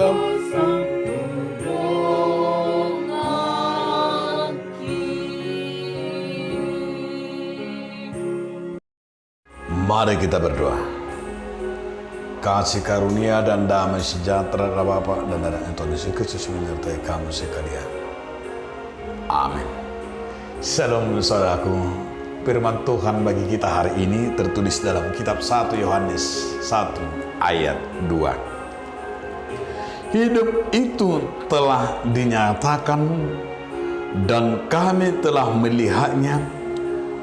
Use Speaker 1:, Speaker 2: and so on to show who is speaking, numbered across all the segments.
Speaker 1: Mari kita berdoa. Kasih karunia dan damai sejahtera dari Bapa dan dari Tuhan Yesus Kristus menyertai kamu sekalian. Amin. Shalom saudaraku. Firman Tuhan bagi kita hari ini tertulis dalam kitab 1 Yohanes 1 ayat 2. Hidup itu telah dinyatakan dan kami telah melihatnya,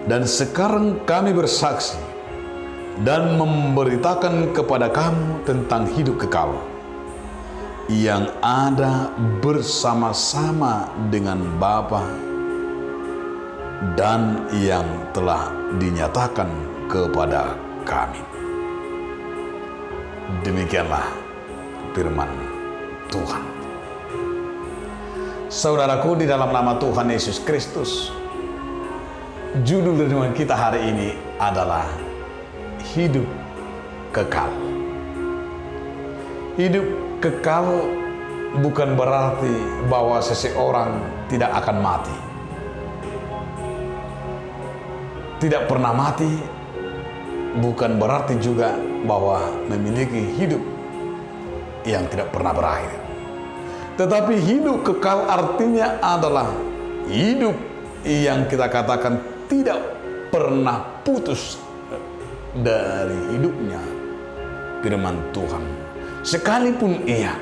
Speaker 1: dan sekarang kami bersaksi dan memberitakan kepada kamu tentang hidup kekal yang ada bersama-sama dengan Bapa dan yang telah dinyatakan kepada kami. Demikianlah firman Tuhan. Saudaraku, di dalam nama Tuhan Yesus Kristus, judul renungan kita hari ini adalah hidup kekal. Hidup kekal bukan berarti bahwa seseorang tidak akan mati. Tidak pernah mati bukan berarti juga bahwa memiliki hidup yang tidak pernah berakhir. Tetapi hidup kekal artinya adalah hidup yang kita katakan tidak pernah putus dari hidupnya firman Tuhan, sekalipun ia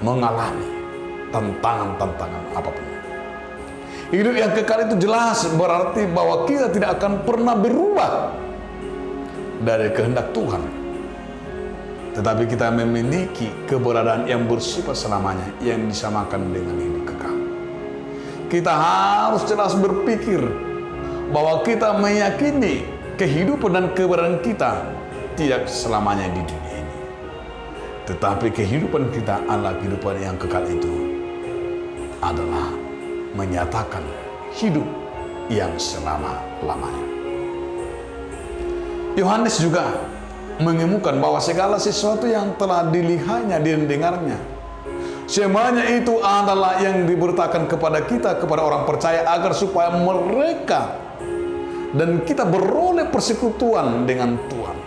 Speaker 1: mengalami tantangan-tantangan apapun. Hidup yang kekal itu jelas berarti bahwa kita tidak akan pernah berubah dari kehendak Tuhan, tetapi kita memiliki keberadaan yang bersifat selamanya, yang disamakan dengan hidup kekal. Kita harus jelas berpikir bahwa kita meyakini kehidupan dan keberadaan kita tidak selamanya di dunia ini. Tetapi kehidupan kita adalah kehidupan yang kekal, itu adalah menyatakan hidup yang selama-lamanya. Yohanes juga mengemukakan bahwa segala sesuatu yang telah dilihatnya dan didengarnya, semuanya itu adalah yang diberitakan kepada kita, kepada orang percaya, agar supaya mereka dan kita beroleh persekutuan dengan Tuhan.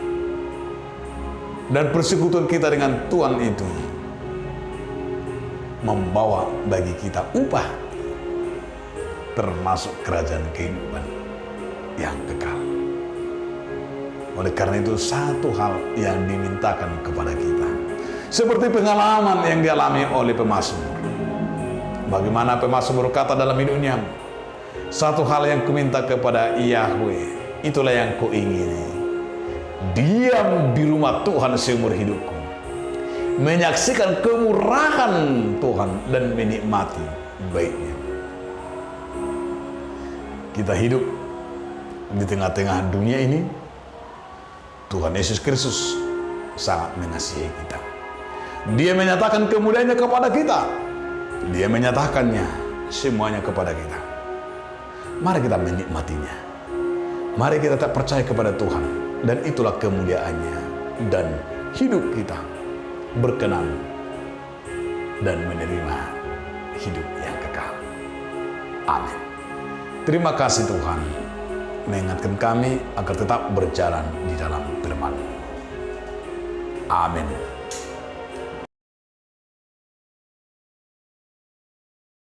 Speaker 1: Dan persekutuan kita dengan Tuhan itu membawa bagi kita upah, termasuk kerajaan kehidupan yang kekal. Oleh karena itu, satu hal yang dimintakan kepada kita, seperti pengalaman yang dialami oleh pemazmur. Bagaimana pemazmur berkata dalam hidupnya, satu hal yang kuminta kepada Yahweh, itulah yang kuingini, diam di rumah Tuhan seumur hidupku, menyaksikan kemurahan Tuhan dan menikmati baiknya. Kita hidup di tengah-tengah dunia ini. Tuhan Yesus Kristus sangat mengasihi kita. Dia menyatakan kemuliaannya kepada kita. Dia menyatakannya semuanya kepada kita. Mari kita menikmatinya. Mari kita tetap percaya kepada Tuhan. Dan itulah kemuliaannya. Dan hidup kita berkenan dan menerima hidup yang kekal. Amin. Terima kasih Tuhan mengingatkan kami agar tetap berjalan di dalam firman-Mu. Amin.